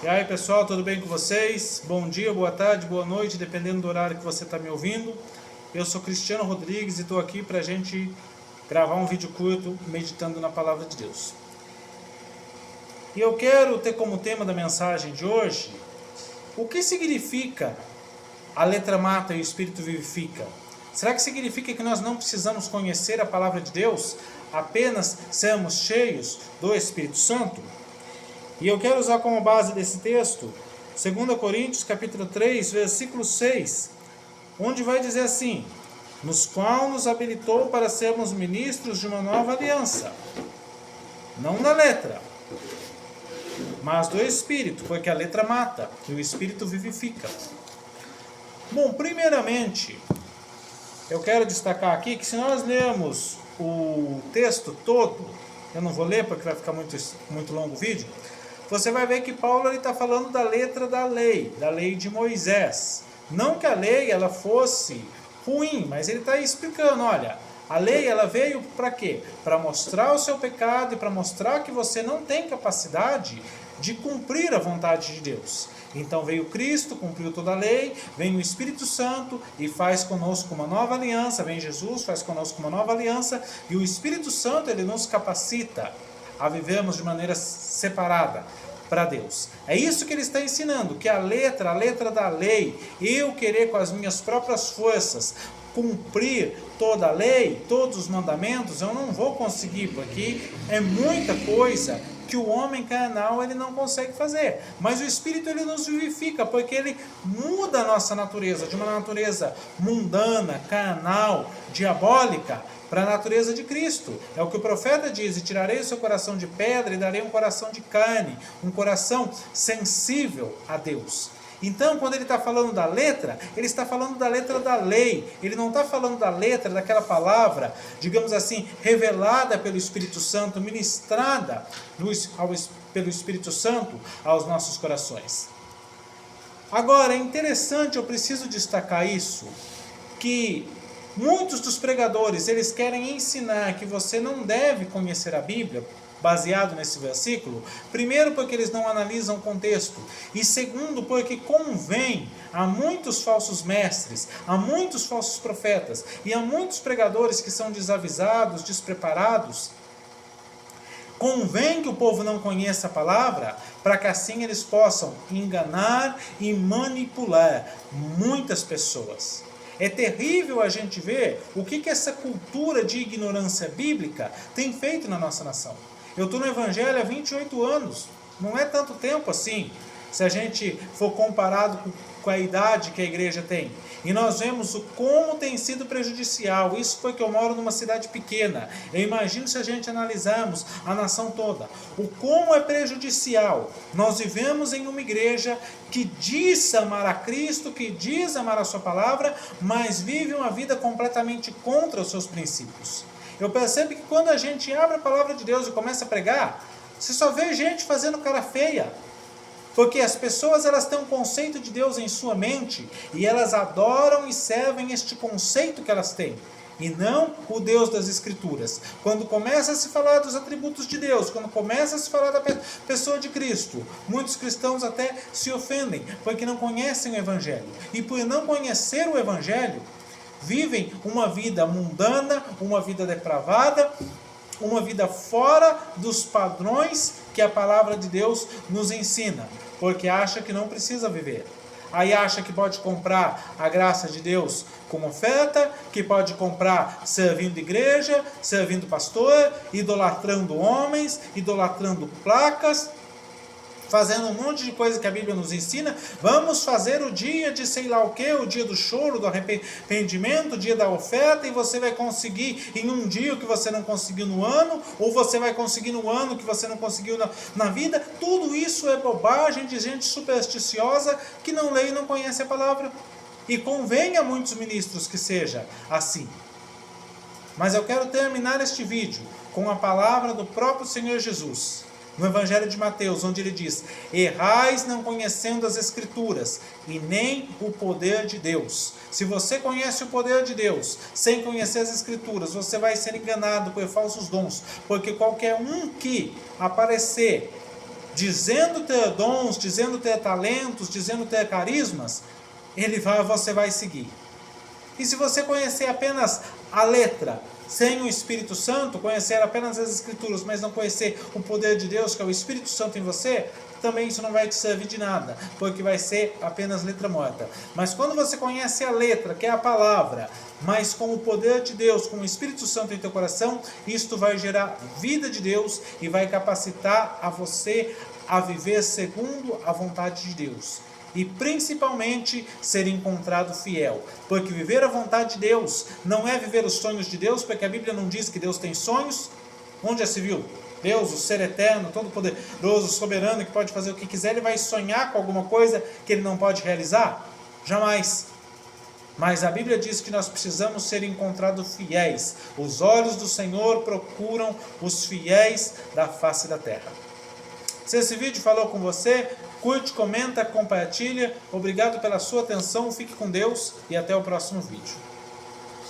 E aí pessoal, tudo bem com vocês? Bom dia, boa tarde, boa noite, dependendo do horário que você está me ouvindo. Eu sou Cristiano Rodrigues e estou aqui para a gente gravar um vídeo curto meditando na Palavra de Deus. E eu quero ter como tema da mensagem de hoje o que significa a letra mata e o Espírito vivifica. Será que significa que nós não precisamos conhecer a Palavra de Deus, apenas sermos cheios do Espírito Santo? E eu quero usar como base desse texto 2 Coríntios capítulo 3, versículo 6, onde vai dizer assim: nos qual nos habilitou para sermos ministros de uma nova aliança, não da letra, mas do Espírito, porque a letra mata e o Espírito vivifica. Bom, primeiramente, eu quero destacar aqui que se nós lermos o texto todo, eu não vou ler porque vai ficar muito longo o vídeo, você vai ver que Paulo está falando da letra da lei de Moisés. Não que a lei ela fosse ruim, mas ele está explicando, olha, a lei ela veio para quê? Para mostrar o seu pecado e para mostrar que você não tem capacidade de cumprir a vontade de Deus. Então veio Cristo, cumpriu toda a lei, vem o Espírito Santo e faz conosco uma nova aliança, vem Jesus, faz conosco uma nova aliança, e o Espírito Santo ele nos capacita a vivermos de maneira separada para Deus. É isso que ele está ensinando, que a letra da lei, eu querer com as minhas próprias forças cumprir toda a lei, todos os mandamentos, eu não vou conseguir, porque é muita coisa que o homem carnal ele não consegue fazer. Mas o Espírito ele nos vivifica, porque ele muda a nossa natureza, de uma natureza mundana, carnal, diabólica, para a natureza de Cristo. É o que o profeta diz: e tirarei o seu coração de pedra e darei um coração de carne, um coração sensível a Deus. Então, quando ele está falando da letra, ele está falando da letra da lei. Ele não está falando da letra daquela palavra, digamos assim, revelada pelo Espírito Santo, ministrada pelo Espírito Santo aos nossos corações. Agora, é interessante, eu preciso destacar isso, que muitos dos pregadores, eles querem ensinar que você não deve conhecer a Bíblia, baseado nesse versículo, primeiro porque eles não analisam o contexto, e segundo porque convém a muitos falsos mestres, a muitos falsos profetas, e a muitos pregadores que são desavisados, despreparados, convém que o povo não conheça a palavra, para que assim eles possam enganar e manipular muitas pessoas. É terrível a gente ver o que essa cultura de ignorância bíblica tem feito na nossa nação. Eu estou no Evangelho há 28 anos, não é tanto tempo assim, se a gente for comparado com a idade que a igreja tem. E nós vemos o como tem sido prejudicial. Isso porque eu moro numa cidade pequena. Eu imagino se a gente analisarmos a nação toda, o como é prejudicial. Nós vivemos em uma igreja que diz amar a Cristo, que diz amar a sua palavra, mas vive uma vida completamente contra os seus princípios. Eu percebo que quando a gente abre a palavra de Deus e começa a pregar, você só vê gente fazendo cara feia. Porque as pessoas elas têm um conceito de Deus em sua mente e elas adoram e servem este conceito que elas têm, e não o Deus das Escrituras. Quando começa a se falar dos atributos de Deus, quando começa a se falar da pessoa de Cristo, muitos cristãos até se ofendem, porque não conhecem o Evangelho. E por não conhecer o Evangelho, vivem uma vida mundana, uma vida depravada, uma vida fora dos padrões que a palavra de Deus nos ensina, porque acha que não precisa viver. Aí acha que pode comprar a graça de Deus com oferta, que pode comprar servindo igreja, servindo pastor, idolatrando homens, idolatrando placas, fazendo um monte de coisa que a Bíblia nos ensina. Vamos fazer o dia de sei lá o que, o dia do choro, do arrependimento, o dia da oferta, e você vai conseguir em um dia o que você não conseguiu no ano, ou você vai conseguir no ano o que você não conseguiu na vida. Tudo isso é bobagem de gente supersticiosa que não lê e não conhece a palavra. E convém a muitos ministros que seja assim. Mas eu quero terminar este vídeo com a palavra do próprio Senhor Jesus, no Evangelho de Mateus, onde ele diz: errais não conhecendo as Escrituras e nem o poder de Deus. Se você conhece o poder de Deus sem conhecer as Escrituras, você vai ser enganado por falsos dons, porque qualquer um que aparecer dizendo ter dons, dizendo ter talentos, dizendo ter carismas, você vai seguir. E se você conhecer apenas a letra, sem o Espírito Santo, conhecer apenas as Escrituras, mas não conhecer o poder de Deus, que é o Espírito Santo em você, também isso não vai te servir de nada, porque vai ser apenas letra morta. Mas quando você conhece a letra, que é a palavra, mas com o poder de Deus, com o Espírito Santo em teu coração, isto vai gerar vida de Deus e vai capacitar a você a viver segundo a vontade de Deus. E principalmente ser encontrado fiel, porque viver a vontade de Deus não é viver os sonhos de Deus, porque a Bíblia não diz que Deus tem sonhos. Onde já se viu? Deus, o ser eterno, todo poderoso, soberano, que pode fazer o que quiser, ele vai sonhar com alguma coisa que ele não pode realizar? Jamais. Mas a Bíblia diz que nós precisamos ser encontrados fiéis. Os olhos do Senhor procuram os fiéis da face da terra. Se esse vídeo falou com você, curte, comenta, compartilha. Obrigado pela sua atenção, fique com Deus e até o próximo vídeo.